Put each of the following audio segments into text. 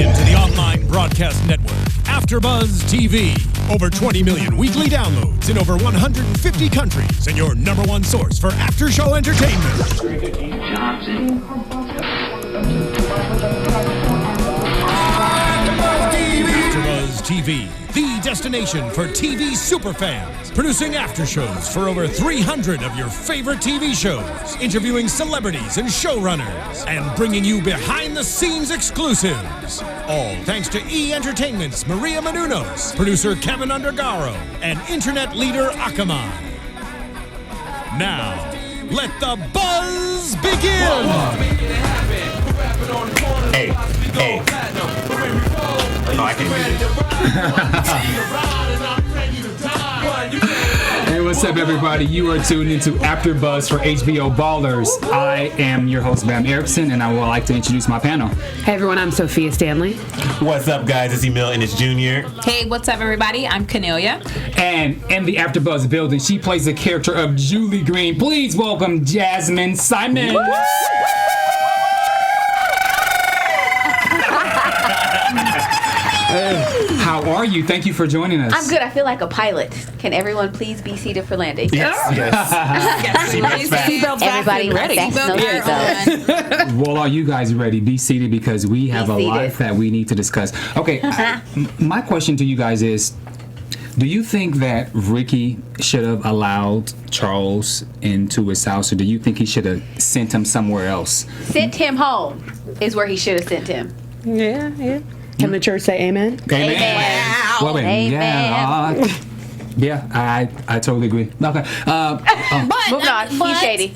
into the online broadcast network, AFTERBUZZ TV. Over 20 million weekly downloads in over 150 countries, and your number one source for after-show entertainment. AFTERBUZZ TV, the destination for TV superfans, producing after shows for over 300 of your favorite TV shows, interviewing celebrities and showrunners, and bringing you behind-the-scenes exclusives. All thanks to E! Entertainment's Maria Menounos, producer Kevin Undergaro, and internet leader Akamai. Now, let the buzz begin! Hey. Oh, I can Hey, what's up, everybody? You are tuned into AfterBuzz for HBO Ballers. I am your host, Bamm Ericsen, and I would like to introduce my panel. Hey, everyone. I'm Sofia Stanley. What's up, guys? It's Emile Ennis Jr. Hey, what's up, everybody? I'm Kennelia. And in the AfterBuzz building, she plays the character of Julie Green. Please welcome Jazmyn Simon. How are you? Thank you for joining us. I'm good. I feel like a pilot. Can everyone please be seated for landing? Yes. Seatbelts Everybody ready? Well, are you guys ready? Be seated because we have a lot that we need to discuss. Okay, my question to you guys is, do you think that Ricky should have allowed Charles into his house, or do you think he should have sent him somewhere else? Sent him home is where he should have sent him. Yeah. Can the church say amen? Amen. Well, Amen. Yeah, I totally agree. Okay. Moving on. He's shady.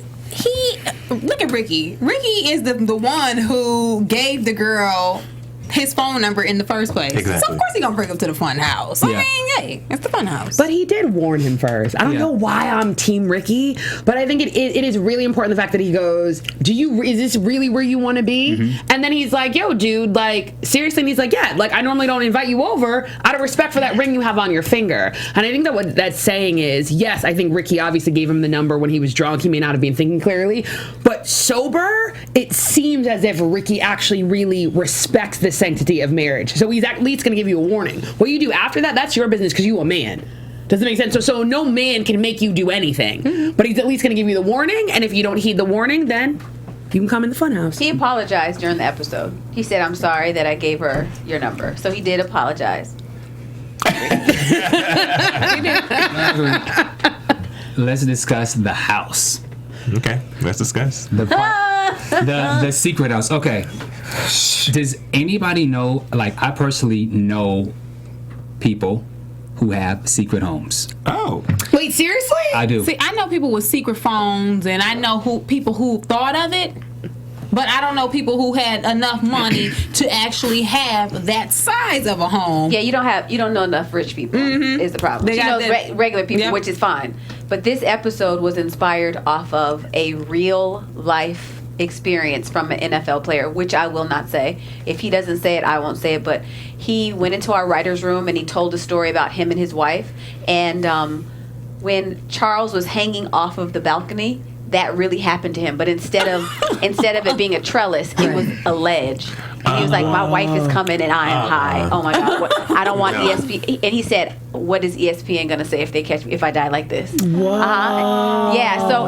Look at Ricky. Ricky is the one who gave the girl his phone number in the first place. Exactly. So of course he gonna bring him to the fun house. Yeah. I mean, hey, it's the fun house. But he did warn him first. I don't know why I'm Team Ricky, but I think it is really important the fact that he goes, is this really where you want to be? Mm-hmm. And then he's like, yo, dude, like, seriously? And he's like, yeah, like, I normally don't invite you over out of respect for that ring you have on your finger. And I think that what that's saying is, yes, I think Ricky obviously gave him the number when he was drunk. He may not have been thinking clearly, but sober, it seems as if Ricky actually really respects the sanctity of marriage. So he's at least going to give you a warning. What you do after that, that's your business because you're a man. Does it make sense? So no man can make you do anything. Mm-hmm. But he's at least going to give you the warning, and if you don't heed the warning, then you can come in the funhouse. He apologized during the episode. He said, I'm sorry that I gave her your number. So he did apologize. Let's discuss the house. Okay, let's discuss. The secret house. Okay. Does anybody know, like, I personally know people who have secret homes. Oh. Wait, seriously? I do. See, I know people with secret phones, and I know people who thought of it, but I don't know people who had enough money to actually have that size of a home. Yeah, you don't know enough rich people is the problem. They She knows got regular people, Yep. which is fine. But this episode was inspired off of a real life experience from an NFL player, which I will not say. If he doesn't say it, I won't say it. But he went into our writer's room and he told a story about him and his wife. And when Charles was hanging off of the balcony, that really happened to him. But instead of it being a trellis, it was a ledge. And he was like, my wife is coming and I am high. Oh my God. I don't want ESPN. And he said, what is ESPN going to say if they catch me, if I die like this? Whoa. Yeah, so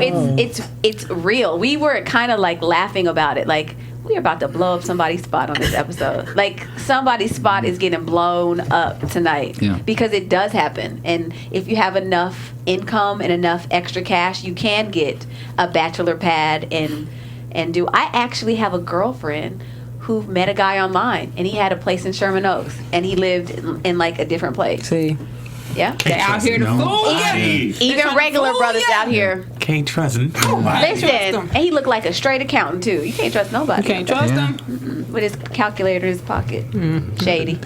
it's real. We were kind of like laughing about it. Like, we're about to blow up somebody's spot on this episode. Like, somebody's spot is getting blown up tonight. Yeah. Because it does happen. And if you have enough income and enough extra cash, you can get a bachelor pad and do. I actually have a girlfriend who met a guy online, and he had a place in Sherman Oaks, and he lived in like a different place. See. Yeah. They out here to fool you. Even regular brothers out here. Can't trust nobody. Listen, and he looked like a straight accountant too. You can't trust nobody. You can't trust them. With his calculator in his pocket. Shady.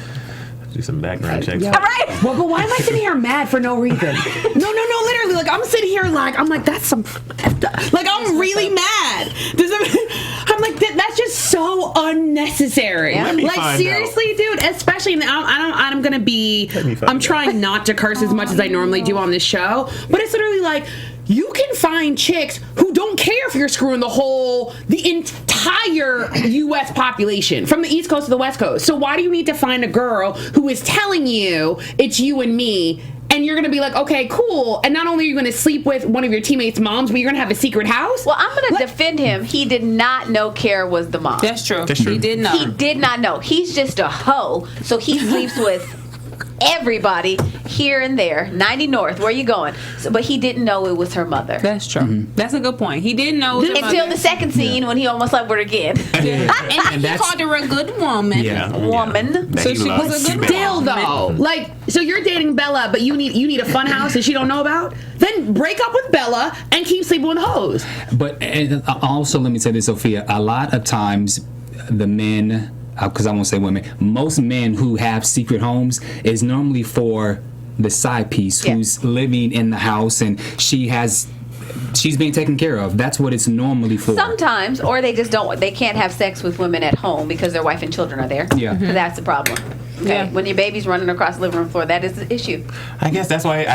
Do some background checks. Yeah. All right. Well, but why am I sitting here mad for no reason? No, literally. Like, I'm sitting here like, I'm like, that's some, like, I'm really mad. I'm like, that's just so unnecessary. Yeah. Like, seriously, dude, especially, I'm going to be, I'm trying not to curse as much as I normally do on this show, but it's literally like, you can find chicks who don't care if you're screwing the entire U.S. population from the East Coast to the West Coast. So why do you need to find a girl who is telling you it's you and me, and you're going to be like, okay, cool, and not only are you going to sleep with one of your teammates' moms, but you're going to have a secret house? Well, I'm going to defend him. He did not know Kara was the mom. That's true. That's true. He did know. He did not know. He's just a hoe, so he sleeps with everybody here and there. 90 North, where you going? So, but he didn't know it was her mother. That's true. That's a good point. He didn't know Until the second scene when he almost slept with her again. and he called her a good woman. Yeah. Woman. That So he she loves. was a good Still though, like, so you're dating Bella, but you need a fun house that she don't know about? Then break up with Bella and keep sleeping with hoes. But and also, let me say this, Sophia. A lot of times, the men, because I won't say women, most men who have secret homes is normally for the side piece who's living in the house and she's being taken care of. That's what it's normally for. Sometimes, or they just don't. They can't have sex with women at home because their wife and children are there. Yeah. So that's the problem. Okay. Yeah. When your baby's running across the living room floor, that is the issue. I guess that's why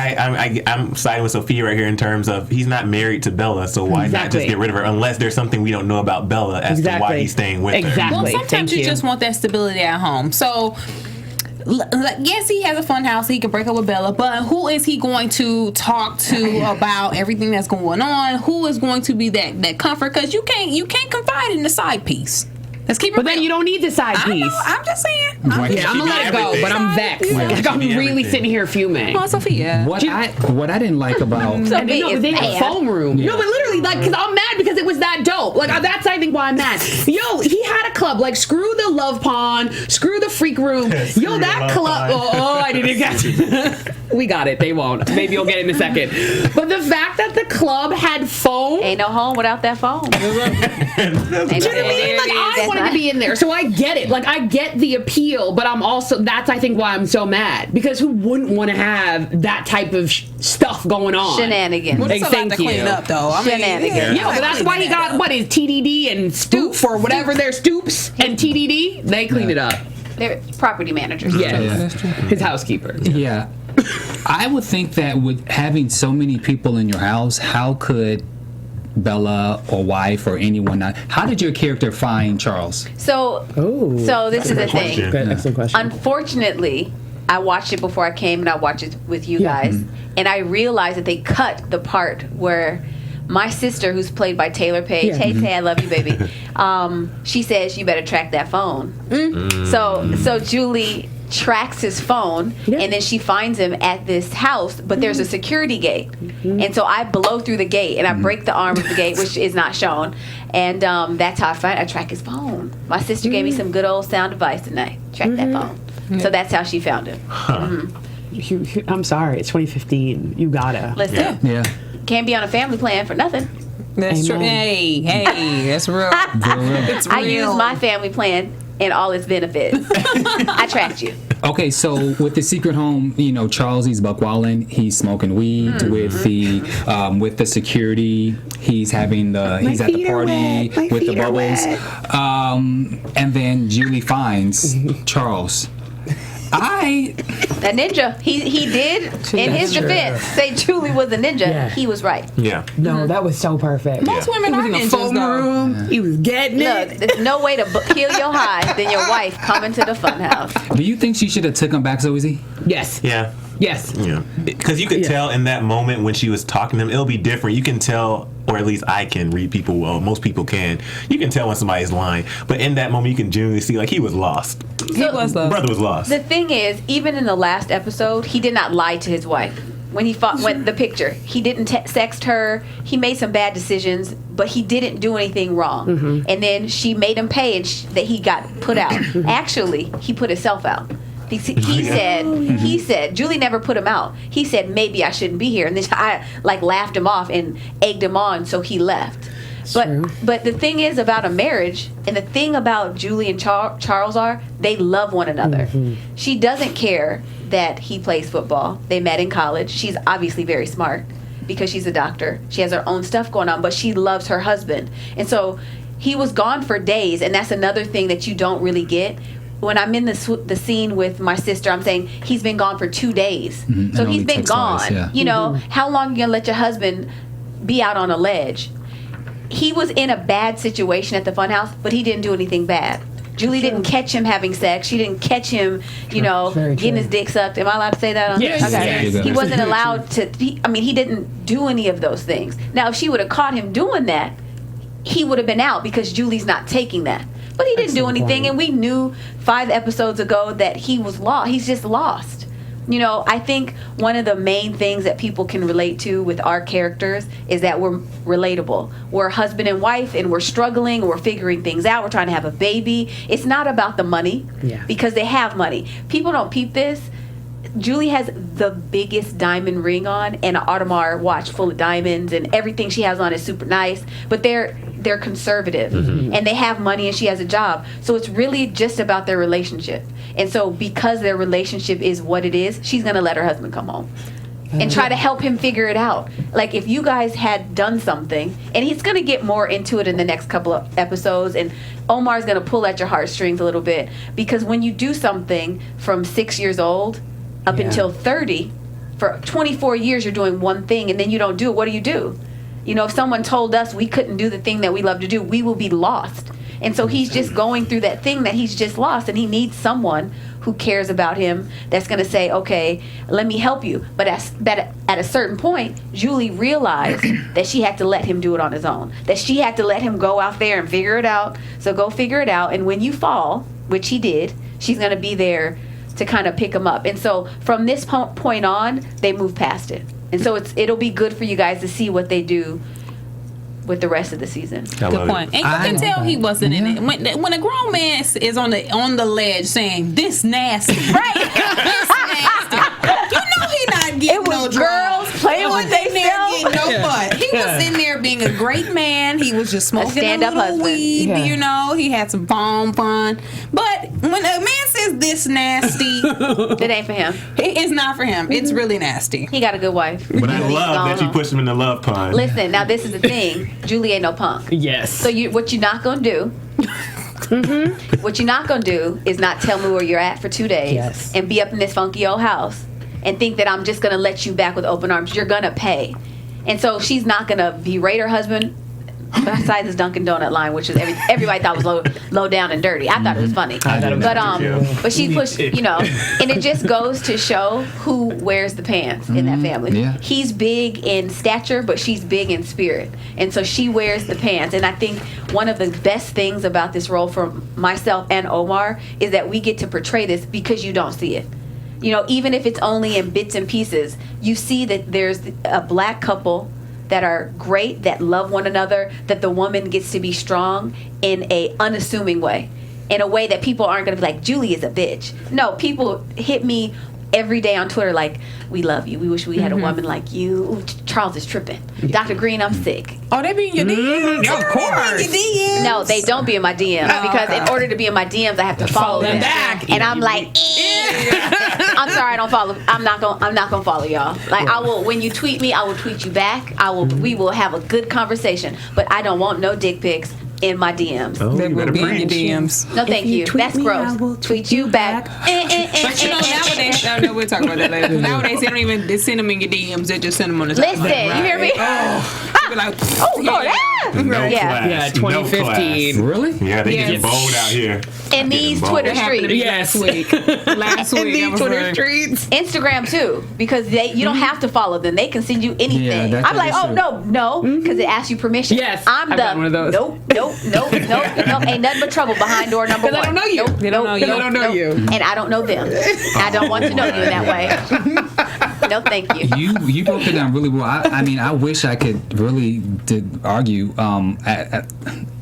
I'm siding with Sophia right here in terms of he's not married to Bella, so why not just get rid of her unless there's something we don't know about Bella as to why he's staying with her. Exactly. Well, sometimes you just want that stability at home. So, yes, he has a fun house. He can break up with Bella, but who is he going to talk to about everything that's going on? Who is going to be that comfort? Because you can't confide in the side piece. Let's keep it But real. then you don't need the side I piece. know, I'm just saying. Yeah, I'm gonna let it go, but I'm vexed. Like, I'm really sitting here fuming. Oh, Sophia. What I didn't like about And then, no, but they had a phone room. No, but literally, like, because I'm mad because it was that dope. Like, that's, I think, why I'm mad. Yo, he had a club. Like, screw the love pond, screw the freak room. Yo, that club. Oh, I didn't get it. We got it. They won't. Maybe you'll get it in a second. But the fact that the club had phone. Ain't no home without that phone. Do you know what I mean? Like, I wanted to be in there, so I get it. Like, I get the appeal, but I'm also, that's, I think, why I'm so mad. Because who wouldn't want to have that type of stuff going on? Shenanigans. Well, it's a lot Thank to clean you. up, though. I mean, Shenanigans. Yeah, but that's why he got, what is TDD and Stoop or whatever their Stoops and TDD? They cleaned it up. They're property managers. Yeah, That's true. his housekeeper. Yeah. I would think that with having so many people in your house, how could Bella or wife or anyone not, how did your character find Charles? So this is the thing. question. Excellent question. Unfortunately, I watched it before I came, and I watched it with you guys, and I realized that they cut the part where my sister, who's played by Taylor Page, hey Tay, I love you, baby. She says you better track that phone. So Julie tracks his phone, and then she finds him at this house, but there's a security gate, and so I blow through the gate and I break the arm of the gate, which is not shown, and that's how I track his phone. My sister gave me some good old sound advice tonight. Track that phone. So that's how she found him. I'm sorry, it's 2015. You gotta. Listen, Yeah. can't be on a family plan for nothing. That's true. Amen. Hey, that's real. It's real. I use my family plan and all its benefits. I tracked you. Okay, so with the secret home, you know, Charles, he's buckwalling, he's smoking weed with the security, he's having he's at the party with the bubbles, and then Julie finds Charles. That ninja, he did, in his defense, say Julie was a ninja. Yeah. He was right. Yeah. No, that was so perfect. Most women are in the ninjas, phone though. room. He was getting Look, it. there's no way to kill your high than your wife coming to the funhouse. Do you think she should have took him back so easy? Yes. Yeah. Yes. Yeah. Because you could tell in that moment when she was talking to him, it'll be different. You can tell, or at least I can read people well. Most people can. You can tell when somebody's lying. But in that moment, you can genuinely see, like, he was lost. He was lost. Brother was lost. The thing is, even in the last episode, he did not lie to his wife. When he went the picture, he didn't sext her. He made some bad decisions, but he didn't do anything wrong. And then she made him pay, and that he got put out. Actually, he put himself out. He said, Julie never put him out. He said, maybe I shouldn't be here. And then I laughed him off and egged him on, so he left. But the thing is about a marriage, and the thing about Julie and Charles are, they love one another. She doesn't care that he plays football. They met in college. She's obviously very smart because she's a doctor. She has her own stuff going on, but she loves her husband. And so he was gone for days, and that's another thing that you don't really get. When I'm in the scene with my sister, I'm saying he's been gone for 2 days. So he's been gone. Twice, yeah. You know, how long are you going to let your husband be out on a ledge. He was in a bad situation at the funhouse, but he didn't do anything bad. Julie didn't catch him having sex. She didn't catch him, getting his dick sucked. Am I allowed to say that? Yes. Okay. Yes. He wasn't allowed to. He didn't do any of those things. Now, if she would have caught him doing that, he would have been out because Julie's not taking that. But he didn't do anything, and we knew 5 episodes ago that he was lost. He's just lost. I think one of the main things that people can relate to with our characters is that we're relatable. We're husband and wife, and we're struggling, we're figuring things out, we're trying to have a baby. It's not about the money, because they have money. People don't peep this. Julie has the biggest diamond ring on and an Audemars watch full of diamonds, and everything she has on is super nice, but they're conservative, and they have money, and she has a job. So it's really just about their relationship. And so because their relationship is what it is, she's going to let her husband come home and try to help him figure it out. Like, if you guys had done something, and he's going to get more into it in the next couple of episodes, and Omar's going to pull at your heartstrings a little bit, because when you do something from 6 years old up until 30, for 24 years you're doing one thing, and then you don't do it, what do? If someone told us we couldn't do the thing that we love to do, we will be lost. And so he's just going through that thing that he's just lost, and he needs someone who cares about him that's going to say, okay, let me help you. But at a certain point, Julie realized that she had to let him do it on his own, that she had to let him go out there and figure it out. So go figure it out. And when you fall, which he did, she's going to be there to kind of pick him up. And so from this point on, they move past it. And so it'll be good for you guys to see what they do with the rest of the season. Good point. And you can tell he wasn't in it. When a grown man is on the ledge saying, "This nasty," right? This nasty. He not getting no girls playing with themselves. No fun. He was in there being a great man. He was just smoking a little husband. weed. He had some bomb fun. But when a man says "this nasty," it ain't for him. It's not for him. It's really nasty. He got a good wife. But I love that you pushed him in the love pond. Listen, now this is the thing. Julie ain't no punk. Yes. So what you're not gonna do? What you're not gonna do is not tell me where you're at for 2 days and be up in this funky old house and think that I'm just gonna let you back with open arms. You're gonna pay. And so she's not gonna berate her husband. Besides his Dunkin' Donut line, which is everybody thought was low down and dirty. I thought it was funny. But she pushed, and it just goes to show who wears the pants in that family. Yeah. He's big in stature, but she's big in spirit, and so she wears the pants. And I think one of the best things about this role for myself and Omar is that we get to portray this because you don't see it. Even if it's only in bits and pieces, you see that there's a black couple that are great, that love one another, that the woman gets to be strong in a unassuming way, in a way that people aren't going to be like, Julie is a bitch. No, people hit me every day on Twitter like, we love you. We wish we had a woman like you. Ooh, Charles is tripping. Dr. Green, I'm sick. Oh, they be in your DMs? Of course. No, they don't be in my DMs because in order to be in my DMs, I have to follow them back. And I'm like, I'm sorry, I don't follow. I'm not gonna follow y'all. Like, I will, when you tweet me, I will tweet you back. We will have a good conversation. But I don't want no dick pics in my DMs. Oh, They you will better be in your preach. DMs. No, thank you. That's gross. I will tweet you back. But nowadays, no, we'll talk about that later. Nowadays, they don't even send them in your DMs. They just send them on the top. Listen, you hear me? You be like, Oh, Lord. No Yeah. class. 2015. Really? Yeah, they Yes. get bold out here. In these bold. Twitter It happened to streets. me last week. Last week. In I the was Twitter like, streets. Instagram too, because you don't have to follow them. They can send you anything. Yeah, that's I'm like, what oh they no, because it asks you permission. Yes, I'm I've got one of those. Nope. Ain't nothing but trouble behind door number 1. I don't know you. Nope, They don't know you. I don't know you. And I don't know them. I don't want to know you in that way. No, thank you. You broke it down really well. I wish I could really argue.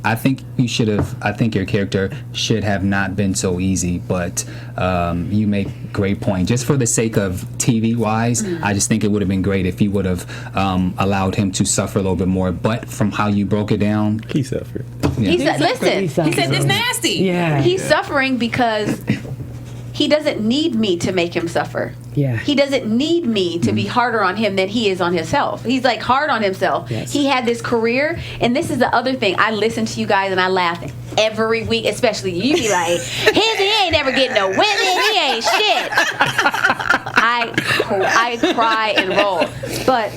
I think you should have. I think your character should have not been so easy. But you make great point. Just for the sake of TV wise, I just think it would have been great if you would have allowed him to suffer a little bit more. But from how you broke it down, He suffered. Listen, he said this nasty. Yeah. he's suffering because he doesn't need me to make him suffer. Yeah. He doesn't need me to be harder on him than he is on himself. He's like hard on himself. Yes. He had this career, and this is the other thing. I listen to you guys and I laugh every week, especially you be like, he ain't never getting no women. He ain't shit. I cry and roll. But,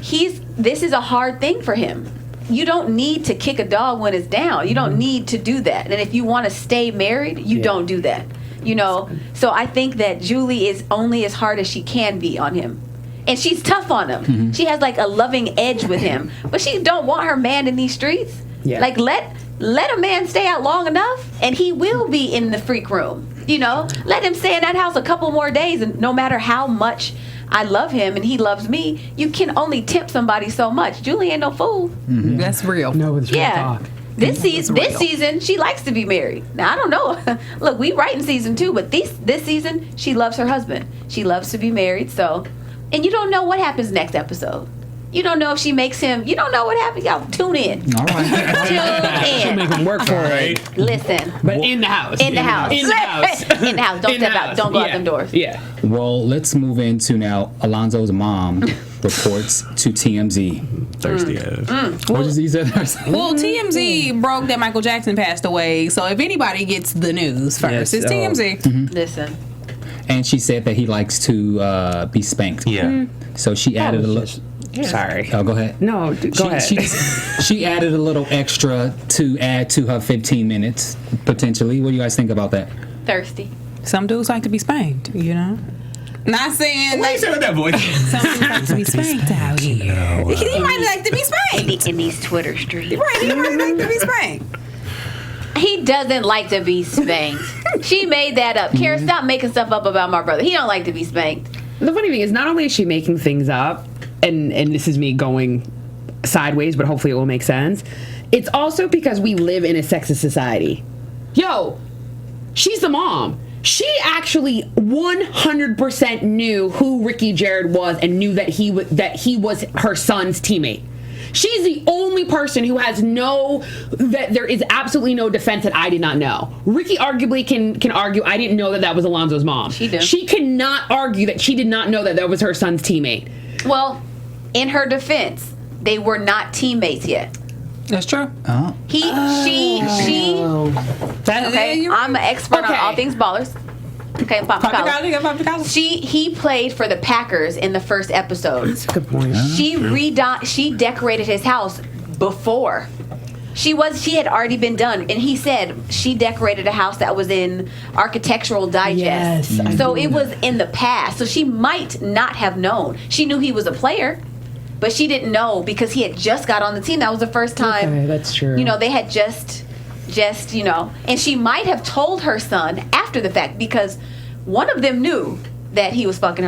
he's this is a hard thing for him. You don't need to kick a dog when it's down. You don't need to do that. And if you want to stay married, you don't do that. You know? So I think that Julie is only as hard as she can be on him. And she's tough on him. She has like a loving edge with him. But she don't want her man in these streets. Yeah. Like let a man stay out long enough and he will be in the freak room. You know? Let him stay in that house a couple more days, and no matter how much I love him and he loves me, you can only tempt somebody so much. Julie ain't no fool. That's real. No, it's real Yeah. talk. This season, she likes to be married. Now, I don't know. Look, we writing season 2, but this season, she loves her husband. She loves to be married, so. And you don't know what happens next episode. You don't know if she makes him. You don't know what happens. Y'all tune in. All right. Tune She'll in. make him work for it. Listen. But in the house. In the house. In the house. In the house. Don't In the step out. house. Don't go out Yeah. them doors. Yeah. Well, let's move into now. Alonzo's mom reports to TMZ. Thirsty ass. What does he say? Well, TMZ broke that Michael Jackson passed away. So if anybody gets the news first, Yes, it's TMZ. Listen. And she said that he likes to be spanked. Yeah. So she added a little. Sorry. Oh, go ahead. No, go ahead. She added a little extra to add to her 15 minutes, potentially. What do you guys think about that? Thirsty. Some dudes like to be spanked, you know? Not saying like with that voice? some dudes like to be spanked out here. He might like to be spanked. In these Twitter streets. Right, he might like to be spanked. He doesn't like to be spanked. She made that up. Kara, stop making stuff up about my brother. He don't like to be spanked. The funny thing is, not only is she making things up, and this is me going sideways, but hopefully it will make sense. It's also because we live in a sexist society. Yo, she's the mom. She actually 100% knew who Ricky Jared was and knew that he was her son's teammate. She's the only person who has that there is absolutely no defense that I did not know. Ricky arguably can argue, I didn't know that was Alonzo's mom. She did. She cannot argue that she did not know that was her son's teammate. Well, in her defense, they were not teammates yet. That's true. Oh. She. Okay, I'm an expert on all things ballers. Okay, pop collar. He played for the Packers in the first episode. That's a good point. She decorated his house before. She had already been done, and he said she decorated a house that was in Architectural Digest. Yes, so it was in the past. So she might not have known. She knew he was a player, but she didn't know because he had just got on the team. That was the first time. Okay, that's true. You know, they had just and she might have told her son after the fact because one of them knew that he was fucking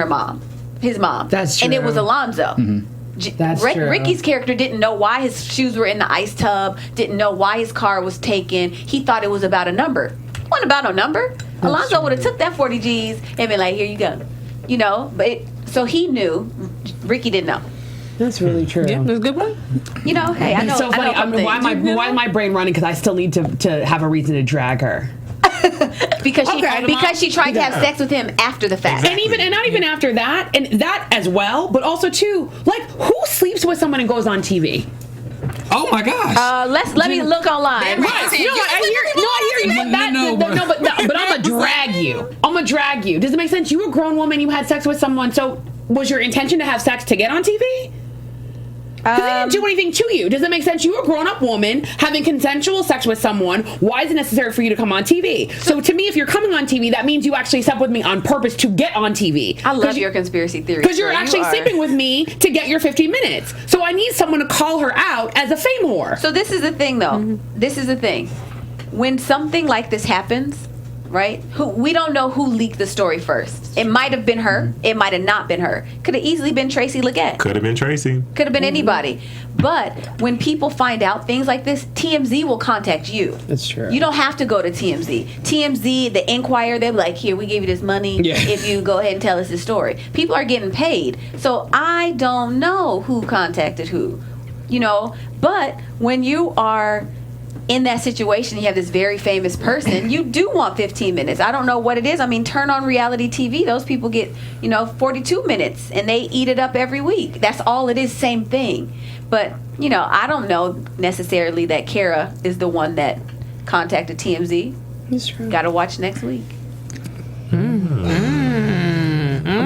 his mom. That's true. And it was Alonzo. That's true. Ricky's character didn't know why his shoes were in the ice tub, didn't know why his car was taken. He thought it was about a number. It wasn't about no number. Alonzo would have took that 40 G's and been like, here you go. You know, so he knew. Ricky didn't know. That's really true. Yeah, that's a good one. You know, hey, I know. It's so funny. I know Why am my brain running? Because I still need to have a reason to drag her. because she tried to have sex with him after the fact. Exactly. And not even after that, and that as well, but also too, like, who sleeps with someone and goes on TV? Oh my gosh. Let me look online. Right. I hear you. But I'm gonna drag you. I'm gonna drag you. Does it make sense? You were a grown woman. You had sex with someone. So was your intention to have sex to get on TV? Because they didn't do anything to you. Does that make sense? You were a grown-up woman having consensual sex with someone. Why is it necessary for you to come on TV? So to me, if you're coming on TV, that means you actually slept with me on purpose to get on TV. I love your conspiracy theory. Because you're actually sleeping with me to get your 15 minutes. So I need someone to call her out as a fame whore. So this is the thing, though. This is the thing. When something like this happens, right? We don't know who leaked the story first. It might have been her. It might have not been her. Could have easily been Tracy Leggett. Could have been Tracy. Could have been anybody. But when people find out things like this, TMZ will contact you. That's true. You don't have to go to TMZ. TMZ, the Enquirer, they're like, here, we gave you this money if you go ahead and tell us this story. People are getting paid. So I don't know who contacted who, you know. But when you are in that situation, you have this very famous person, you do want 15 minutes. I don't know what it is. I mean, turn on reality TV. Those people get, 42 minutes, and they eat it up every week. That's all it is, same thing. But, I don't know necessarily that Kara is the one that contacted TMZ. That's true. Got to watch next week. I'm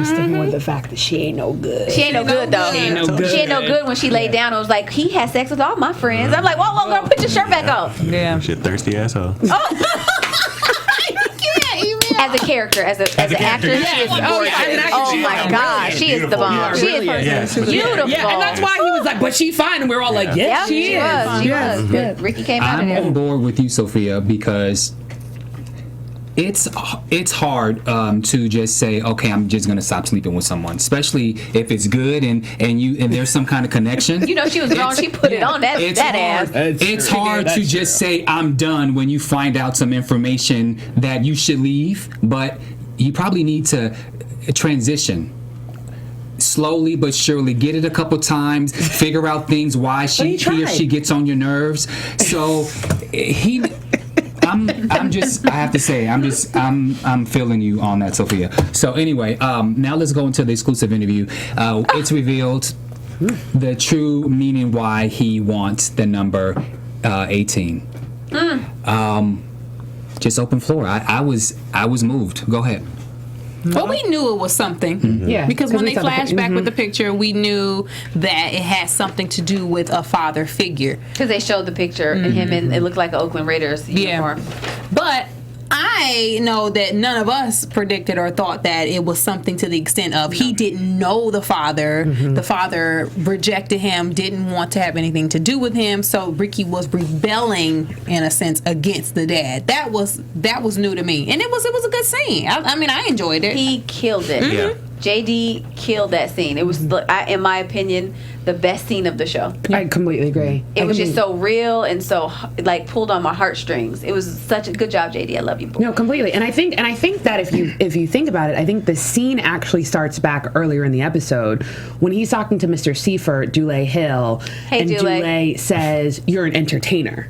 sticking Or the fact that she ain't no good. She ain't no good though. She ain't no good. She ain't no good when she laid down and was like, he had sex with all my friends. I'm like, whoa, girl, put your shirt back on. Yeah. Shit, thirsty asshole. As a character, as an actress, she is gorgeous. Oh my God, she is the bomb. She is beautiful. Yeah, and that's why he was like, but she's fine, and we were all like, yes, she is. She was. But Ricky came out of I'm there. on board with you, Sophia, because it's hard to just say, okay, I'm just gonna stop sleeping with someone, especially if it's good and there's some kind of connection. You know, she was grown. She put it on that ass. It's hard to just say I'm done when you find out some information that you should leave, but you probably need to transition. Slowly but surely, get it a couple times, figure out things why he or she gets on your nerves. So I'm feeling you on that, Sophia. So anyway, now let's go into the exclusive interview. It's revealed the true meaning why he wants the number 18. Just open floor. I was moved. Go ahead. Well, we knew it was something. Yeah. Because when they flashed back Mm-hmm. with the picture, we knew that it had something to do with a father figure. Because they showed the picture and him in, it looked like an Oakland Raiders uniform. But I know that none of us predicted or thought that it was something to the extent of he didn't know the father. The father rejected him, didn't want to have anything to do with him. So Ricky was rebelling in a sense against the dad. That was new to me, and it was a good scene. I mean, I enjoyed it. He killed it. Yeah. JD killed that scene. It was, in my opinion, the best scene of the show. I completely agree. It was just so real and so like pulled on my heartstrings. It was such a good job, JD. I love you. No, completely. And I think that if you think about it, I think the scene actually starts back earlier in the episode when he's talking to Mr. Seifert, Dule Hill, and Dule says, "You're an entertainer."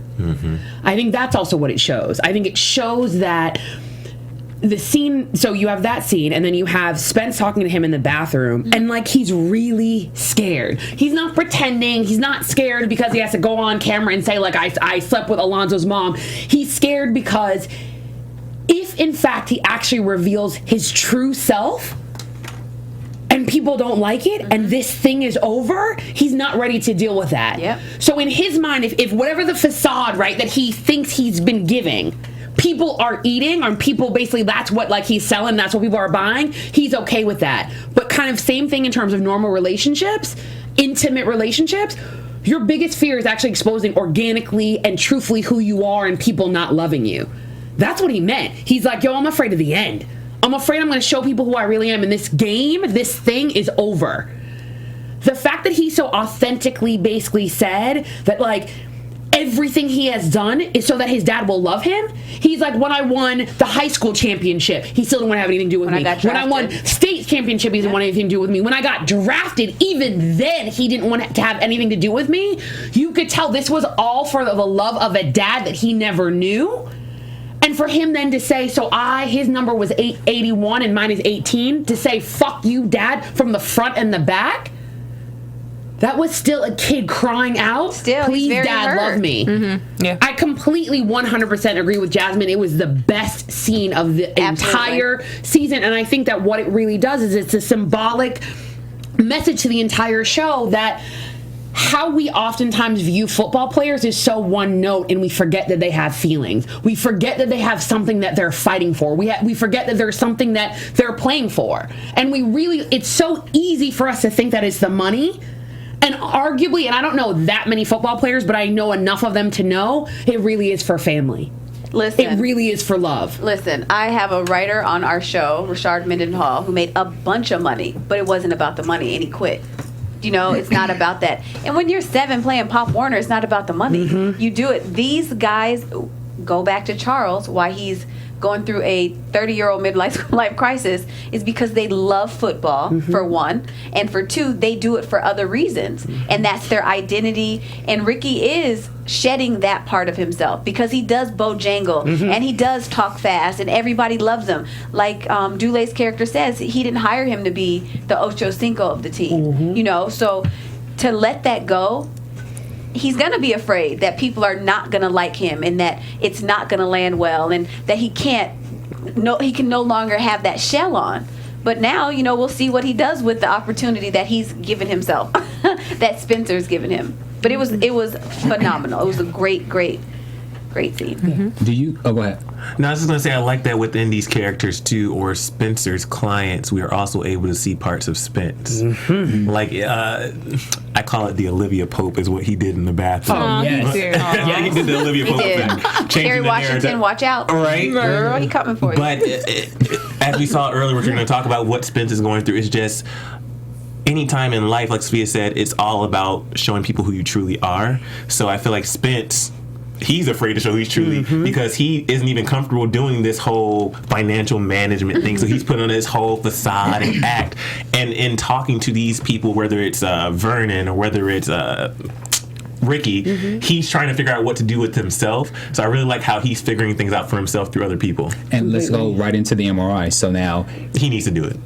I think that's also what it shows. I think it shows that the scene, so you have that scene, and then you have Spence talking to him in the bathroom, and like he's really scared. He's not pretending. He's not scared because he has to go on camera and say like I slept with Alonzo's mom. He's scared because if in fact he actually reveals his true self and people don't like it and this thing is over, he's not ready to deal with that. Yep. So in his mind, if whatever the facade, right, that he thinks he's been giving, people are eating, or people basically that's what like he's selling, that's what people are buying, he's okay with that. But kind of same thing in terms of normal relationships, intimate relationships, your biggest fear is actually exposing organically and truthfully who you are and people not loving you. That's what he meant. He's like, yo, I'm afraid of the end. I'm afraid I'm going to show people who I really am, and this game, this thing is over. The fact that he so authentically basically said that like everything he has done is so that his dad will love him. He's like, when I won the high school championship, he still didn't want to have anything to do with me. When I won state championship, he didn't want anything to do with me. When I got drafted, even then, he didn't want to have anything to do with me. You could tell this was all for the love of a dad that he never knew. And for him then to say, so his number was 881 and mine is 18, to say, fuck you, dad, from the front and the back, that was still a kid crying out, still, please, dad, love me. Yeah. I completely 100% agree with Jasmine. It was the best scene of the entire season. And I think that what it really does is it's a symbolic message to the entire show that how we oftentimes view football players is so one note, and we forget that they have feelings. We forget that they have something that they're fighting for. We forget that there's something that they're playing for. And it's so easy for us to think that it's the money. And arguably, and I don't know that many football players, but I know enough of them to know it really is for family. Listen, it really is for love. Listen, I have a writer on our show, Rashard Mendenhall, who made a bunch of money, but it wasn't about the money, and he quit. You know, it's not about that. And when you're 7 playing Pop Warner, it's not about the money. You do it. These guys, go back to Charles, why he's going through a 30-year-old midlife crisis, is because they love football, for one, and for two, they do it for other reasons, and that's their identity. And Ricky is shedding that part of himself because he does bojangle and he does talk fast, and everybody loves him. Like Dule's character says, he didn't hire him to be the Ocho Cinco of the team, you know. So to let that go, he's going to be afraid that people are not going to like him and that it's not going to land well and that he can no longer have that shell on. But now, we'll see what he does with the opportunity that he's given himself, that Spencer's given him. But it was phenomenal. It was a great scene. Do you? Oh, go ahead. No, I was just going to say, I like that within these characters, too, or Spencer's clients, we are also able to see parts of Spence. Like, I call it the Olivia Pope is what he did in the bathroom. Oh, yes. Yeah, he did the Olivia Pope thing. Kerry Washington, watch out. Right. Girl, he coming for you. But as we saw earlier, we're going to talk about what Spence is going through. It's just... anytime in life, like Sophia said, it's all about showing people who you truly are. So I feel like Spence, he's afraid to show who he's truly because he isn't even comfortable doing this whole financial management thing. So he's putting on this whole facade and act. And in talking to these people, whether it's Vernon or whether it's Ricky, he's trying to figure out what to do with himself. So I really like how he's figuring things out for himself through other people. And let's go right into the MRI. So now he needs to do it.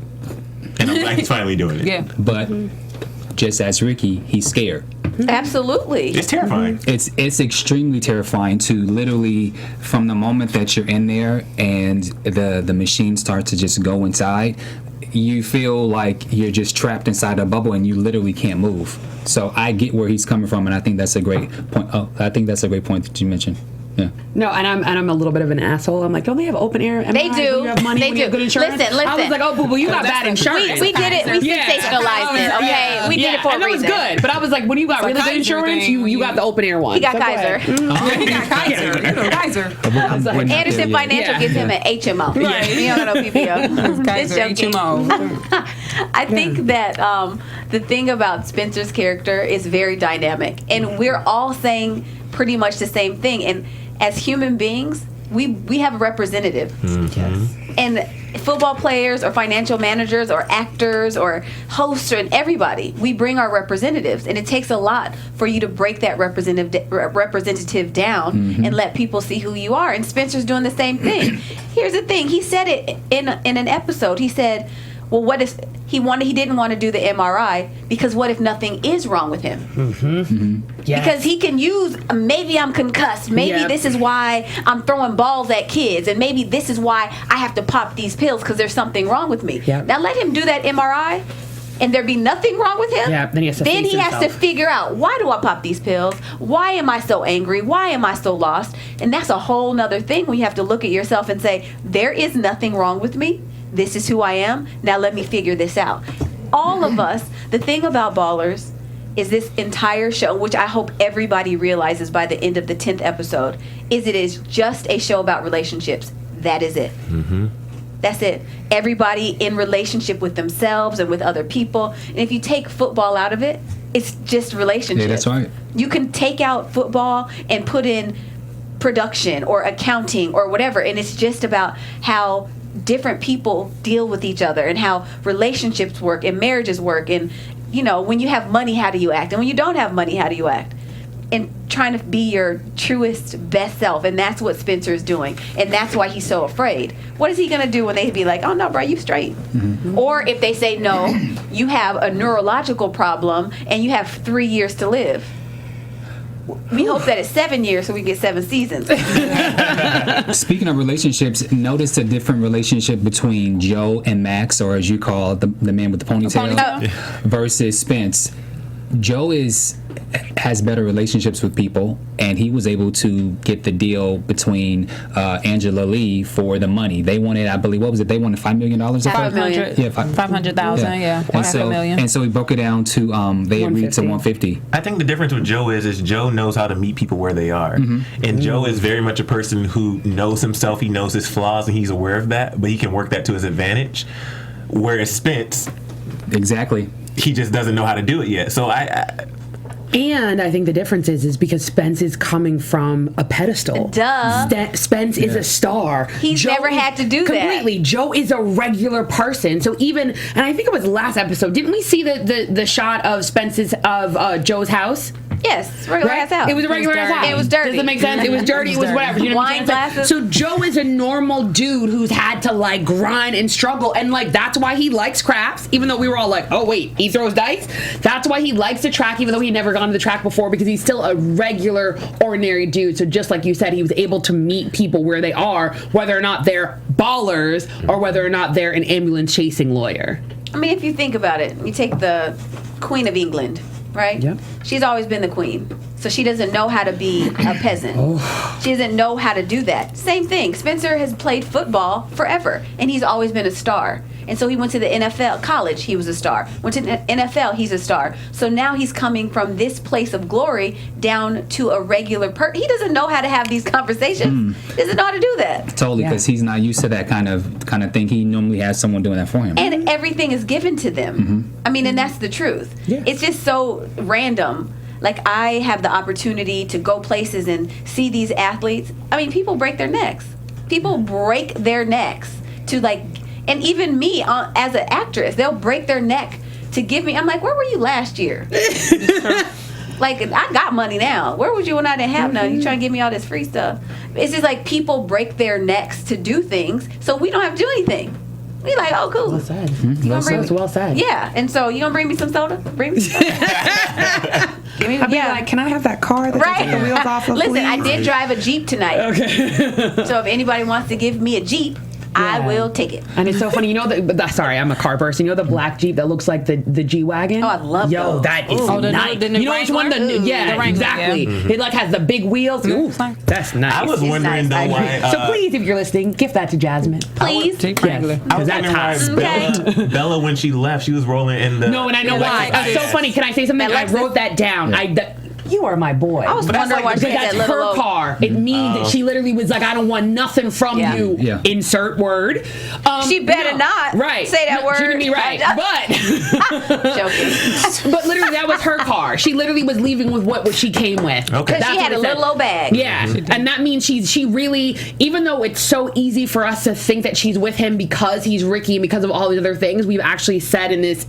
And I'm glad he's finally doing it. Yeah. But just as Ricky, he's scared. Absolutely. It's terrifying. It's extremely terrifying to literally, from the moment that you're in there and the machine starts to just go inside, you feel like you're just trapped inside a bubble and you literally can't move. So I get where he's coming from, and I think that's a great point. Oh, I think that's a great point that you mentioned. Yeah. No, and I'm a little bit of an asshole. I'm like, don't they have open air? They do. You have money. They You do. have good insurance. Listen. I was like, oh, boo, you got bad insurance. We did it. We sensationalized it. Okay, we did it for a and that was reason. good. But I was like, when you got really good Kaiser insurance, thing, you got the open air one. He got So go Kaiser. ahead. He got Kaiser. You know, Kaiser. Anderson Financial gives him an HMO. Right. You don't know PPO. Kaiser Just joking. HMO. I think that the thing about Spencer's character is very dynamic, and we're all saying pretty much the same thing. And as human beings, we have a representative. Yes. And football players or financial managers or actors or hosts and everybody, we bring our representatives, and it takes a lot for you to break that representative down and let people see who you are. And Spencer's doing the same thing. Here's the thing: he said it in an episode. He said, well, what if he didn't want to do the MRI because what if nothing is wrong with him? Yes. Because he can use, maybe I'm concussed, maybe this is why I'm throwing balls at kids, and maybe this is why I have to pop these pills because there's something wrong with me. Yep. Now let him do that MRI and there be nothing wrong with him. Yeah, then he has to figure out, why do I pop these pills? Why am I so angry? Why am I so lost? And that's a whole nother thing when you have to look at yourself and say, there is nothing wrong with me. This is who I am. Now let me figure this out. All of us, the thing about Ballers is this entire show, which I hope everybody realizes by the end of the 10th episode, is it is just a show about relationships. That is it. That's it. Everybody in relationship with themselves and with other people. And if you take football out of it, it's just relationships. Yeah, that's right. You can take out football and put in production or accounting or whatever, and it's just about how different people deal with each other and how relationships work and marriages work, and when you have money, how do you act, and when you don't have money, how do you act, and trying to be your truest best self. And that's what Spencer is doing, and that's why he's so afraid. What is he gonna do when they be like, oh no bro, you straight? Or if they say, no, you have a neurological problem and you have 3 years to live. We hope that it's 7 years so we get 7 seasons. Speaking of relationships, notice a different relationship between Joe and Max, or as you call it, the man with the ponytail, versus Spence. Joe has better relationships with people, and he was able to get the deal between Angela Lee for the money. They wanted, I believe, what was it? They wanted $5 million. $5 million. Yeah, 500,000. Yeah, and half a million. And so he broke it down to they agreed to 150. I think the difference with Joe is Joe knows how to meet people where they are. And Joe is very much a person who knows himself, he knows his flaws, and he's aware of that, but he can work that to his advantage. Whereas Spence, exactly, he just doesn't know how to do it yet. So And I think the difference is because Spence is coming from a pedestal. Duh. Spence is a star. He's never had to do that. Completely. Joe is a regular person. So even, and I think it was last episode, didn't we see the shot of Joe's house? Yes, regular ass house. It was a regular ass house. It was dirty. Does it make sense? It was dirty. It was whatever. You know what I'm Wine saying? glasses. So Joe is a normal dude who's had to like grind and struggle, and like that's why he likes craps. Even though we were all like, oh wait, he throws dice. That's why he likes the track, even though he'd never gone to the track before, because he's still a regular, ordinary dude. So just like you said, he was able to meet people where they are, whether or not they're ballers or whether or not they're an ambulance chasing lawyer. I mean, if you think about it, you take the Queen of England, right? Yep. She's always been the queen. So she doesn't know how to be a peasant. She doesn't know how to do that. Same thing. Spencer has played football forever, and he's always been a star. And so he went to the NFL college, he was a star. Went to the NFL, he's a star. So now he's coming from this place of glory down to a regular person. He doesn't know how to have these conversations. He doesn't know how to do that. Totally, because he's not used to that kind of thing. He normally has someone doing that for him. And everything is given to them. I mean, and that's the truth. Yeah. It's just so random. Like, I have the opportunity to go places and see these athletes. I mean, people break their necks. People break their necks to, like, and even me as an actress, they'll break their neck to give me. I'm like, where were you last year? Like, I got money now. Where was you when I didn't have none? You trying to give me all this free stuff? It's just like people break their necks to do things, so we don't have to do anything. We like, oh, cool. Well said. Well said. Yeah, and so you gonna bring me some soda? Bring me some soda. Give me, I'd be like, can I have that car that right. takes the wheels off of, Listen, please? I did drive a Jeep tonight. Okay. So if anybody wants to give me a Jeep, I will take it. And it's so funny, you know sorry, I'm a car person. You know the black Jeep that looks like the G-Wagon? Oh, I love those. That is Oh, the nice. new You know which one? Wrangler? Yeah, The Wrangler, exactly. yeah. It like has the big wheels. Ooh, that's nice. I was wondering nice. though why. So please, if you're listening, gift that to Jasmine. Please. Yes, I was because that's wondering hot. why Bella, when she left, she was rolling in the. No, and I know why. Why? It's so funny. Can I say something? I Alexis? wrote that down. You are my boy. I was But that's wondering why like- she Because had that's that little her car. It means that she literally was like, I don't want nothing from Yeah. you. Yeah. Insert word. She better not say that word. She didn't be right. But Joking. but literally, that was her car. She literally was leaving with what she came with. Okay. Because she had a little old bag. Yeah, and that means she really, even though it's so easy for us to think that she's with him because he's Ricky and because of all these other things, we've actually said in this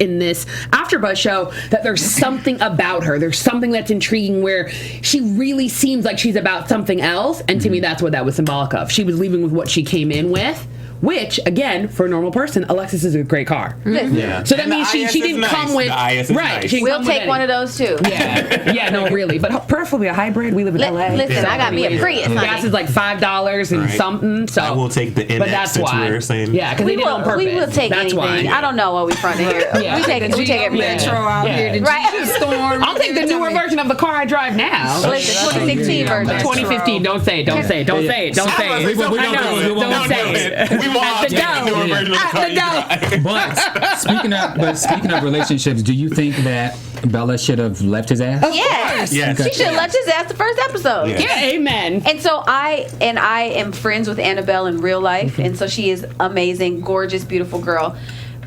AfterBuzz show that there's something about her. There's something that's intriguing where she really seems like she's about something else, and to me, that's what that was symbolic of. She was leaving with what she came in with. Which, again, for a normal person, Alexis is a great car. Yeah. So that And the means she IS didn't is come nice. with The IS is right. nice. She didn't We'll come with take one any. of those too. Yeah, no, really, but Preferably a hybrid. We live in LA. Listen, I got me a Prius. gas honey. is like $5 and Right. something. So I will take the NX but that's since why. we were saying. Yeah, because they did it on purpose. We will take that's anything. why. I don't know what we front here. Yeah. We take everything. Metro out here, the Right. Jeep Storm. I'll take the newer version of the car I drive now. Listen, 2016 version. 2015. Don't say it. Don't say it. Don't say it. Don't say it. We I know. Don't say it. We will all At the take the newer door. version of the car. At the door. But speaking of relationships, do you think that Bella should have left his ass? Yes. Yes. She should have left his ass the first episode. Yeah. Yeah, amen. And so I am friends with Annabelle in real life, and so she is amazing, gorgeous, beautiful girl.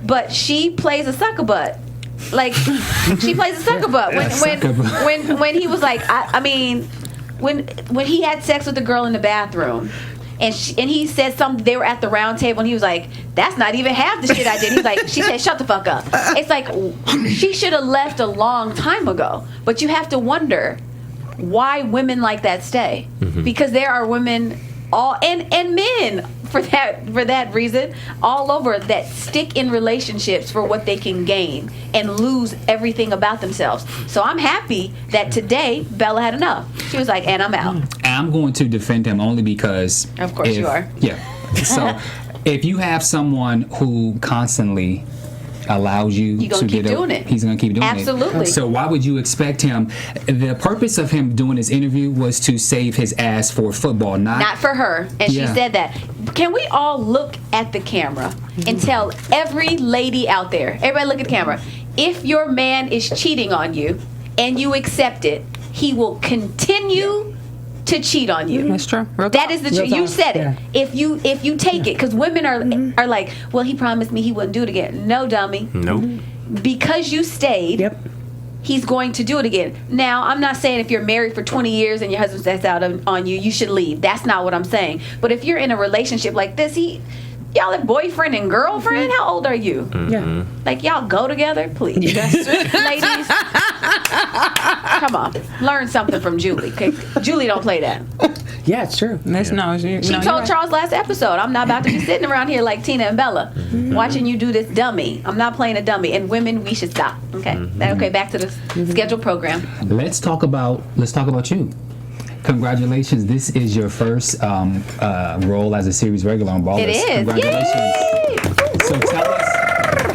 But she plays a sucker butt. Like she plays a sucker butt. When he was like, I mean, when he had sex with the girl in the bathroom. And he said something. They were at the round table, and he was like, "That's not even half the shit I did." He's like, "She said, shut the fuck up." It's like she should have left a long time ago. But you have to wonder why women like that stay, because there are women and men for that reason all over that stick in relationships for what they can gain and lose everything about themselves. So I'm happy that today Bella had enough. She was like, and I'm out. I'm going to defend him only because. Of course you are. Yeah. So if you have someone who constantly allows you You're gonna to keep get doing it. he's going to keep doing Absolutely. it. So why would you expect him? The purpose of him doing this interview was to save his ass for football, Not for her. And Yeah. she said that. Can we all look at the camera and tell every lady out there, everybody look at the camera, if your man is cheating on you and you accept it, he will continue to cheat on you. That's true. That is the truth. You said it. If you take it, because women are like, well, he promised me he wouldn't do it again. No, dummy. Nope. Because you stayed. Yep. He's going to do it again. Now, I'm not saying if you're married for 20 years and your husband steps out on you, you should leave. That's not what I'm saying. But if you're in a relationship like this, Y'all are boyfriend and girlfriend? How old are you? Yeah. Like, y'all go together? Please. Ladies, come on. Learn something from Julie. Okay? Julie don't play that. Yeah, it's true. She told Charles last episode, I'm not about to be sitting around here like Tina and Bella watching you do this dummy. I'm not playing a dummy. And women, we should stop. Okay? Okay, back to the scheduled program. Let's talk about you. Congratulations! This is your first role as a series regular on Ballers. It is. Congratulations! Yay! So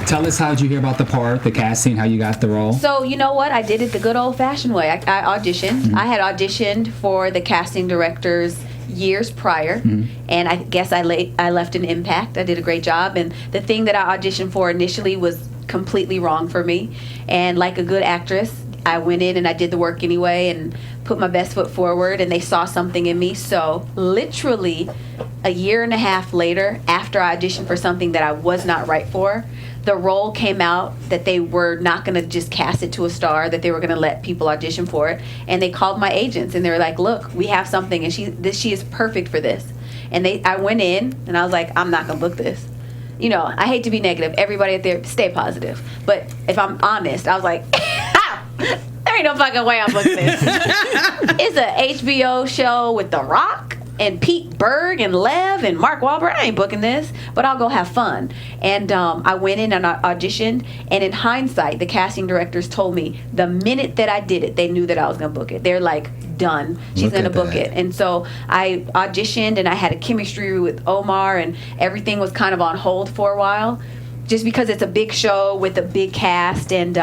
tell us how did you hear about the part, the casting, how you got the role? So you know what? I did it the good old-fashioned way. I auditioned. I had auditioned for the casting directors years prior, and I guess I left an impact. I did a great job, and the thing that I auditioned for initially was completely wrong for me. And like a good actress, I went in and I did the work anyway and put my best foot forward, and they saw something in me. So literally a year and a half later, after I auditioned for something that I was not right for, the role came out that they were not going to just cast it to a star, that they were going to let people audition for it. And they called my agents and they were like, look, we have something and she is perfect for this. And I went in and I was like, I'm not going to book this. You know, I hate to be negative. Everybody out there, stay positive. But if I'm honest, I was like, there ain't no fucking way I'm booking this. It's a HBO show with The Rock and Pete Berg and Lev and Mark Wahlberg. I ain't booking this, but I'll go have fun. And I went in and I auditioned, and in hindsight, the casting directors told me the minute that I did it, they knew that I was going to book it. They're like, done. She's going to book it. And so I auditioned, and I had a chemistry with Omar, and everything was kind of on hold for a while, just because it's a big show with a big cast. And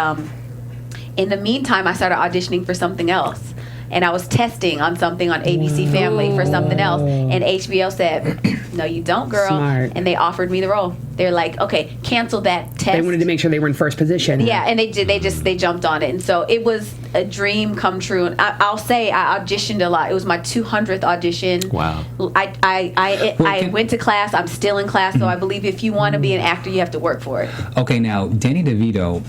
in the meantime, I started auditioning for something else. And I was testing on something on ABC Family for something else. And HBO said, no, you don't, girl. Smart. And they offered me the role. They're like, okay, cancel that test. They wanted to make sure they were in first position. Yeah, and they did. They jumped on it. And so it was a dream come true. And I'll say I auditioned a lot. It was my 200th audition. Wow. I went to class. I'm still in class. So I believe if you want to be an actor, you have to work for it. Okay, now, Danny DeVito,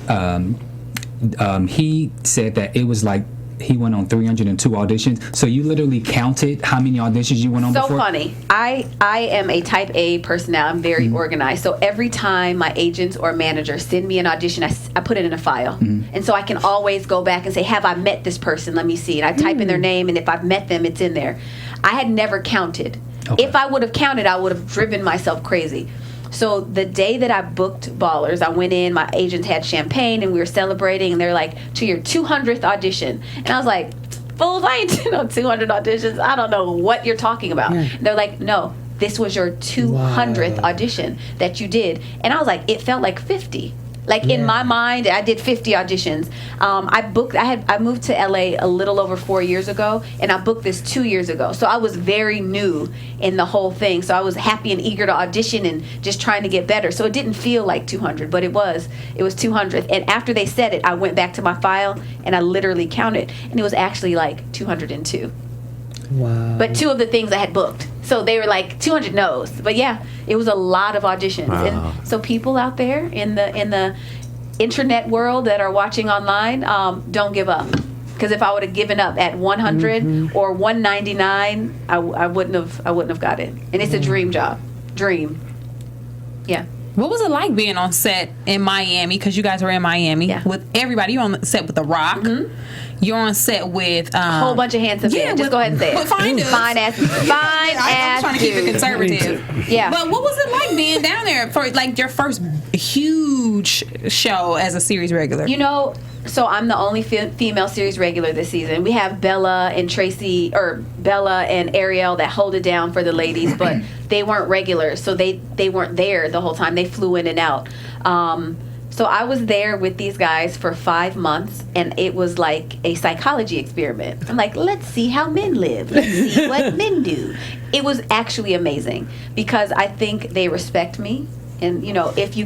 he said that it was like he went on 302 auditions. So you literally counted how many auditions you went on before? So funny. I am a type A personality. I'm very organized. So every time my agents or manager send me an audition, I put it in a file. And so I can always go back and say, have I met this person? Let me see. And I type in their name, and if I've met them, it's in there. I had never counted. Okay. If I would have counted, I would have driven myself crazy. So the day that I booked Ballers, I went in, my agents had champagne, and we were celebrating, and they're like, to your 200th audition. And I was like, fools, I ain't no 200 auditions. I don't know what you're talking about. And they're like, no, this was your 200th audition that you did. And I was like, it felt like 50. Like in my mind, I did 50 auditions. I moved to LA a little over 4 years ago, and I booked this 2 years ago. So I was very new in the whole thing. So I was happy and eager to audition and just trying to get better. So it didn't feel like 200, but it was 200. And after they said it, I went back to my file and I literally counted, and it was actually like 202. Wow. But 2 of the things I had booked. So they were like 200 no's. But yeah, it was a lot of auditions. Wow. And so people out there in the internet world that are watching online, don't give up. Because if I would have given up at 100 or 199, I wouldn't have got it. And it's a dream job. Dream. Yeah. What was it like being on set in Miami? Because you guys were in Miami with everybody. You're on set with The Rock. You're on set with a whole bunch of handsome men. Just go ahead and say it. Fine dudes. Fine ass. I'm trying to keep it conservative. Yeah. But what was it like being down there for like your first huge show as a series regular? You know, so I'm the only female series regular this season. We have Bella and Tracy, or Bella and Ariel that hold it down for the ladies, but they weren't regulars, so they weren't there the whole time. They flew in and out. So I was there with these guys for 5 months, and it was like a psychology experiment. I'm like, let's see how men live. Let's see what men do. It was actually amazing because I think they respect me. And, you know, if you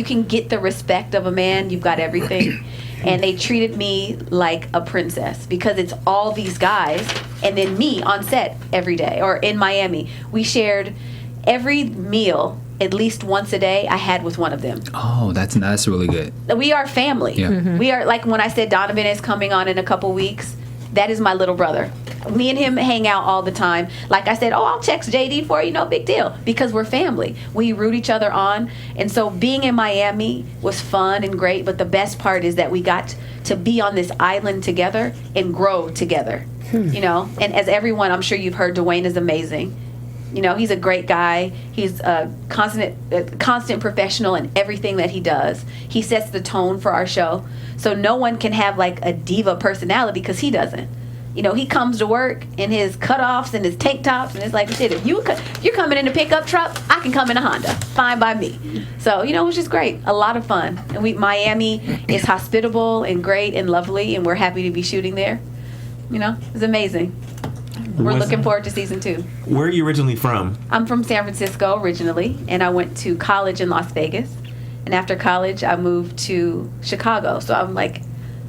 can get the respect of a man, you've got everything. And they treated me like a princess because it's all these guys and then me on set every day, or in Miami. We shared every meal at least once a day I had with one of them. Oh, that's really good. We are family. Yeah. We are, like when I said Donovan is coming on in a couple weeks, That is my little brother. Me and him hang out all the time. Like I said, I'll text JD for you, no big deal, because we're family. We root each other on. And so being in Miami was fun and great, but the best part is that we got to be on this island together and grow together. You know, and as everyone, I'm sure you've heard, Dwayne is amazing. You know, he's a great guy. He's a constant professional in everything that he does. He sets the tone for our show. So no one can have like a diva personality because he doesn't. You know, he comes to work in his cutoffs and his tank tops, and it's like, shit, if you're coming in a pickup truck, I can come in a Honda. Fine by me. So, you know, it was just great. A lot of fun. And Miami is hospitable and great and lovely, and we're happy to be shooting there. You know, it's amazing. We're looking forward to season 2. Where are you originally from? I'm from San Francisco originally, and I went to college in Las Vegas. And after college, I moved to Chicago. So I'm like,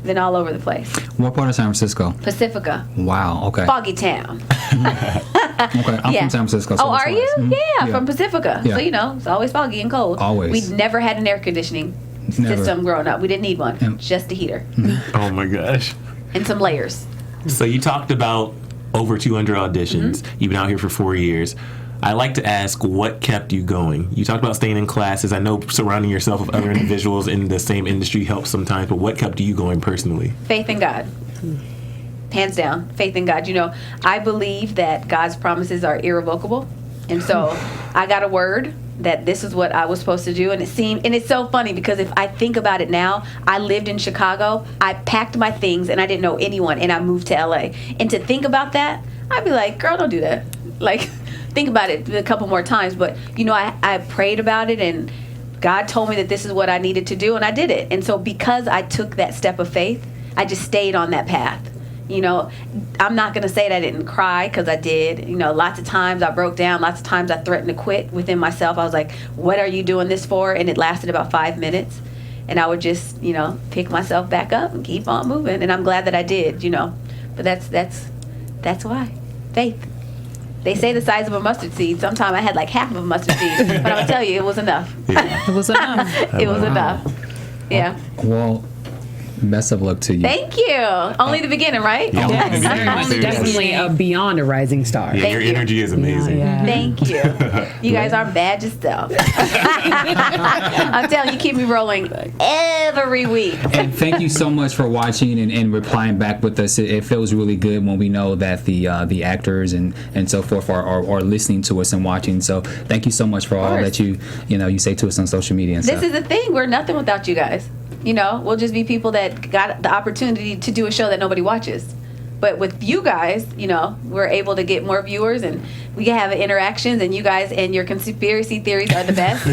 been all over the place. What part of San Francisco? Pacifica. Wow, okay. Foggy town. Okay, I'm from San Francisco. So oh, are you? Mm-hmm. Yeah, from Pacifica. Yeah. So, you know, it's always foggy and cold. Always. We never had an air conditioning system growing up. We didn't need one. Just a heater. Oh, my gosh. And some layers. So you talked about over 200 auditions. You've been out here for 4 years. I like to ask, what kept you going? You talked about staying in classes. I know surrounding yourself with other individuals in the same industry helps sometimes, but what kept you going personally? Faith in God. Hands down, faith in God. You know, I believe that God's promises are irrevocable. And so I got a word that this is what I was supposed to do. And it's so funny because if I think about it now, I lived in Chicago. I packed my things and I didn't know anyone, and I moved to LA. And to think about that, I'd be like, girl, don't do that. Like, think about it a couple more times. But, you know, I prayed about it, and God told me that this is what I needed to do, and I did it. And so because I took that step of faith, I just stayed on that path. You know, I'm not going to say that I didn't cry, because I did. You know, lots of times I broke down. Lots of times I threatened to quit within myself. I was like, what are you doing this for? And it lasted about 5 minutes. And I would just, you know, pick myself back up and keep on moving. And I'm glad that I did, you know. But that's why. Faith. They say the size of a mustard seed. Sometimes I had like half of a mustard seed. But I'm going to tell you, it was enough. Yeah. It was enough. It was enough. Yeah. Well, best of luck to you. Thank you. Only the beginning, right? Yeah, Yes, very much. definitely beyond a rising star. Yeah, Thank your you. energy is amazing. Thank you. You guys are bad yourself. I'm telling you, keep me rolling every week. And thank you so much for watching and replying back with us. It feels really good when we know that the actors and so forth are listening to us and watching. So thank you so much for all that you say to us on social media and This stuff. is the thing. We're nothing without you guys. You know, we'll just be people that got the opportunity to do a show that nobody watches. But with you guys, you know, we're able to get more viewers, and we can have interactions, and you guys and your conspiracy theories are the best.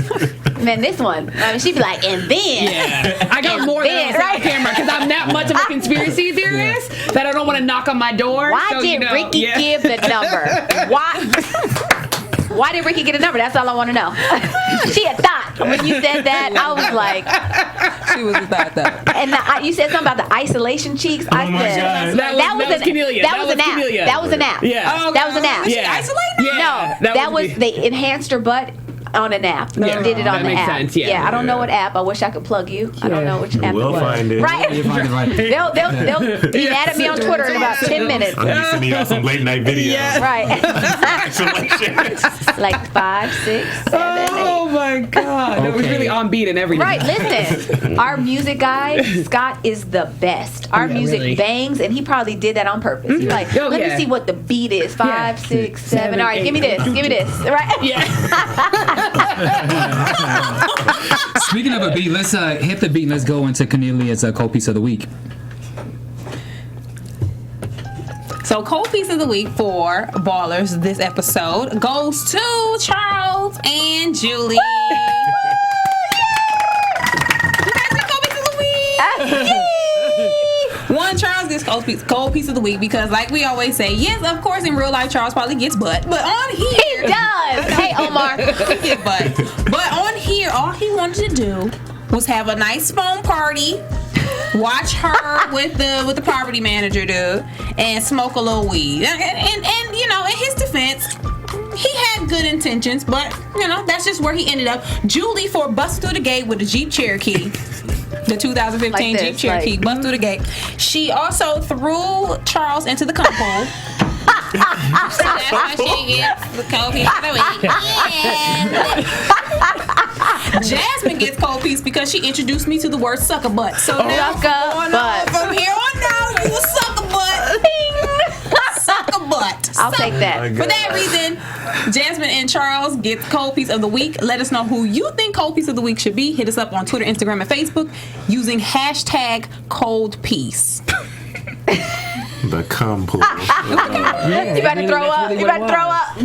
Man, this one, I mean, she'd be like, and then. I got more than on right? camera because I'm that much of a conspiracy theorist that I don't want to knock on my door. Why so, did Ricky give the number? Why did Ricky get a number? That's all I want to know. She had thought when you said that. I was like, She was about that. and you said something about the isolation cheeks. I my said God. That was Kennelia. That was an app. Kennelia. That was an app. Yeah. That was an app. Was she isolating? Yeah. No, that was they enhanced her butt on an app. They did it on That the makes app. sense, yeah. I don't know what app. I wish I could plug you. I don't know which app We'll it was. find it. Right. You find it right. They'll be mad at me on Twitter in about 10 minutes. I'm just sending out some late night videos. Right. Isolation. Like 5, 6, 7, 8. Oh my God. That was Okay. really on beat and everything. Right, listen. Our music guy, Scott, is the best. Our music really. bangs, and he probably did that on purpose. He's like, Oh, let me yeah. see what the beat is. 5, 6, 7. All right, give me this. Give me this. Right? Speaking of a beat, let's hit the beat and let's go into Kenelia's cold piece of the week. So, cold piece of the week for Ballers this episode goes to Charles and Julie. You guys get cold piece of the week. One, Charles gets cold piece of the week because, like we always say, yes, of course, in real life, Charles probably gets butt, but on here, He does. Hey, Omar. he get butt. But on here, all he wanted to do was have a nice phone party, watch her with the property manager dude, and smoke a little weed. And you know, in his defense, he had good intentions, but you know, that's just where he ended up. Julie for bust through the gate with a Jeep Cherokee. The 2015 Like Jeep this, Cherokee like- bust through the gate. She also threw Charles into the compost. So that's how she gets the cold piece of the week. And Jasmine gets cold piece because she introduced me to the word sucker butt. So now Sucker butt. from here on now, you a sucker butt. Sucker butt. I'll take that. For that reason, Jasmine and Charles get cold piece of the week. Let us know who you think cold piece of the week should be. Hit us up on Twitter, Instagram, and Facebook using hashtag cold piece. The cum pool. You better throw up. You better throw up.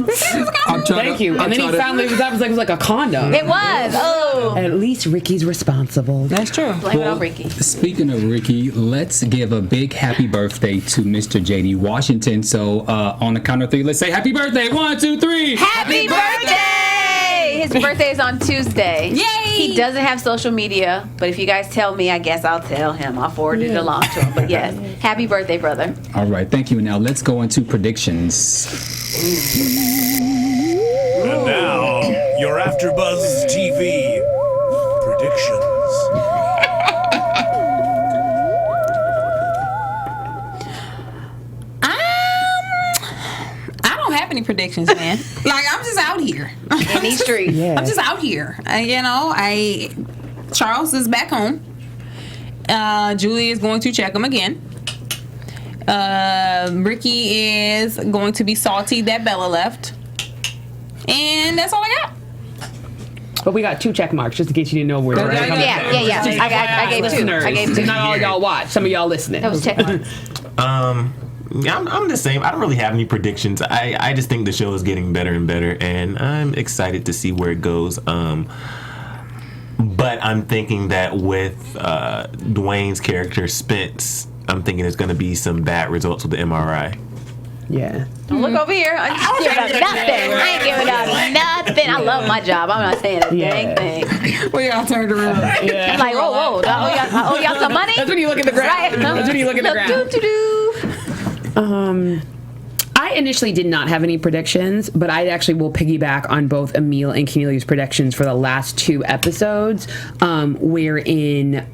Thank you. And then he found that it was like a condom. It was. Oh. At least Ricky's responsible. That's true. Blame it on Ricky. Speaking of Ricky, let's give a big happy birthday to Mr. J.D. Washington. So on the count of three, let's say happy birthday. 1, 2, 3. Happy birthday! His birthday is on Tuesday. Yay! He doesn't have social media, but if you guys tell me, I guess I'll tell him. I'll forward it along to him. But yes, happy birthday, brother. All right, thank you. Now let's go into predictions. And now, your AfterBuzz TV predictions. I don't have any predictions, man. Like, I'm just out here. In these streets. Yeah. I'm just out here. Charles is back home. Julie is going to check him again. Ricky is going to be salty that Bella left. And that's all I got. But we got 2 check marks just in case you didn't know where we were at. Yeah. I gave 2. Listeners. I gave 2. Not all y'all watch. Some of y'all listening. That was check marks. I'm the same. I don't really have any predictions. I just think the show is getting better and better, and I'm excited to see where it goes. But I'm thinking that with Dwayne's character Spence, I'm thinking there's going to be some bad results with the MRI. Yeah. Don't look over here. I ain't giving up nothing. I ain't giving up nothing. I love my job. I'm not saying a dang thing. We all turned around. Yeah. I'm like, whoa. I owe y'all some money? That's when you look at the ground. Right. That's when you look at the ground. I initially did not have any predictions, but I actually will piggyback on both Emile and Kennelia's predictions for the last 2 episodes, wherein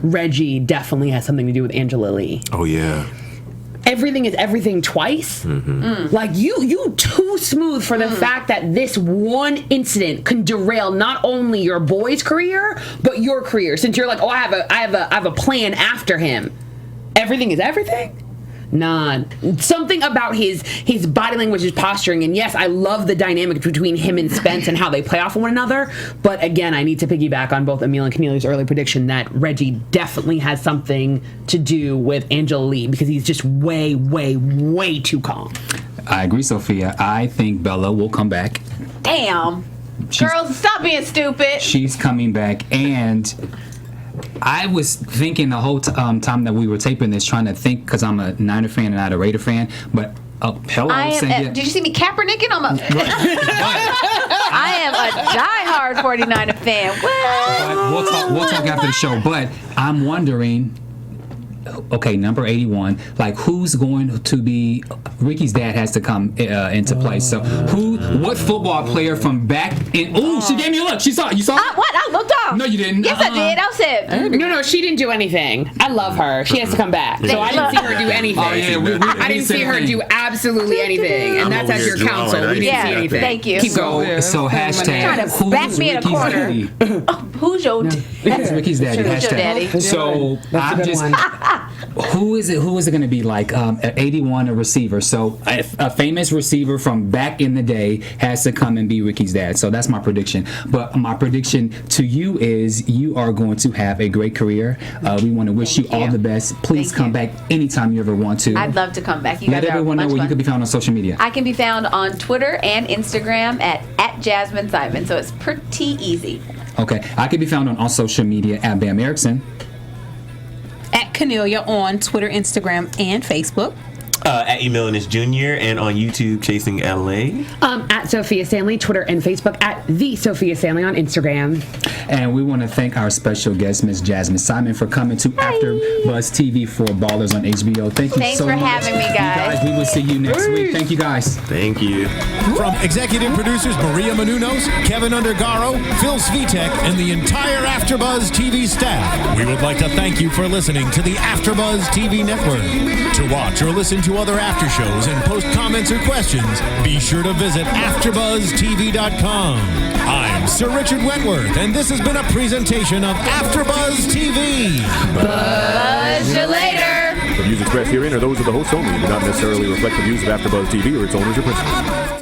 Reggie definitely has something to do with Angela Lee. Oh yeah. Everything is everything twice. Like you too smooth for the fact that this one incident can derail not only your boy's career but your career. Since you're like, oh, I have a plan after him. Everything is everything. Nah, something about his body language, his posturing, and yes, I love the dynamic between him and Spence and how they play off of one another. But again, I need to piggyback on both Emile and Kennelia's early prediction that Reggie definitely has something to do with Angela Lee because he's just way, way, way too calm. I agree, Sophia. I think Bella will come back. Damn. Girls, stop being stupid. She's coming back, and I was thinking the whole time that we were taping this, trying to think, because I'm a Niner fan and not a Raider fan, but hello, Did you see me Kaepernicking? I am a diehard 49er fan. What? We'll talk after the show, but I'm wondering, okay, number 81, like who's going to be, Ricky's dad has to come into play. So what football player from back in, she gave me a look. She saw it. You saw it? What? I looked up. No, you didn't. Yes, I did. I said. No, she didn't do anything. I love her. She has to come back. So I didn't see her do anything. Oh, yeah, I didn't see her do absolutely anything. And that's as your counsel. We didn't see anything. Thank you. Keep going. So hashtag, Trying to back me in a corner. Who's your It's Ricky's daddy. Who's your Hashtag. daddy? So I'm just, who is it going to be like? 81, a receiver. So a famous receiver from back in the day has to come and be Ricky's dad. So that's my prediction. But my prediction to you is you are going to have a great career. We want to wish you all the best. Please come back anytime you ever want to. I'd love to come back. You Let guys everyone know are where much you can be fun. found on social media. I can be found on Twitter and Instagram at Jazmyn Simon. So it's pretty easy. Okay. I can be found on all social media at Bamm Ericsen. At Kennelia on Twitter, Instagram, and Facebook. At Emile Ennis Jr. and on YouTube, Chasing LA. At Sofia Stanley, Twitter and Facebook, at the Sofia Stanley on Instagram. And we want to thank our special guest, Miss Jazmyn Simon, for coming to AfterBuzz TV for Ballers on HBO. Thank you Thanks so for much. having me, guys. You guys. We will see you next week. Thank you, guys. Thank you. From executive producers Maria Menounos, Kevin Undergaro, Phil Svitek, and the entire AfterBuzz TV staff, we would like to thank you for listening to the AfterBuzz TV network. To watch or listen to other after shows and post comments or questions, be sure to visit AfterBuzzTV.com. I'm Sir Richard Wentworth, and this has been a presentation of AfterBuzz TV. Buzz you later. The views expressed herein are those of the hosts only and do not necessarily reflect the views of AfterBuzz TV or its owners or principals.